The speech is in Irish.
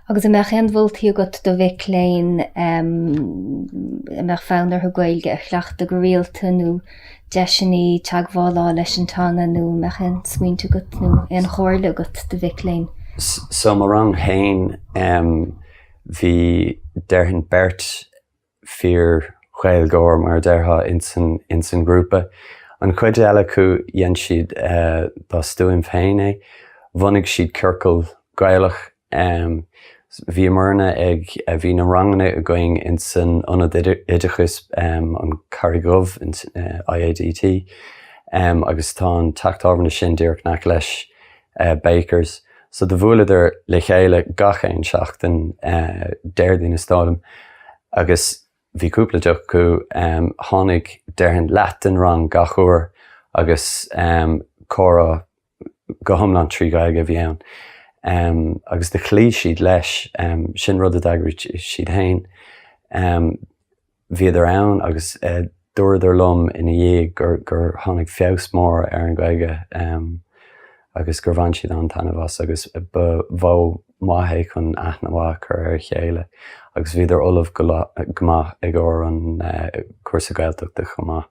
Agus ymech yn fwlti o got do fic lein ymech fawnder ho gweilge a chlacht o gyrreelta nhw desini tagfala leis yn tana nhw ymech yn swyn to got nhw yn chorle o got do fic lein. So marang hain vi derhen bert fear chweil gor mar derha in zijn groepe. An chuid eile cu yen siad ba stúim féin bhanig siad circle gaiilech bhí marna ag bhí na rangna a going in san anad idechus an Carrigov in IADT agus tá tachtarbna sin dúirt nach leis bakers. So de bhfuil idir le chéile gachéin seachtain déirdí na stádum agus bhí cúpla deach cu tháinig derhin leat an rang gachúir agus córa go thomlan trí gaige bhí ann. Agus de chlí siad leis sin rud a dagrit siad hain bhí idir ann agus dúidir lom ina dhéag gur tháinig feabhs mór ar an gaige agus gur bhain siad an tanna bhas agus bhó maithe chun aithne bhá chur ar chéile agus bhí idir ulamh gomach ag or an cuasa gailteachta chomá.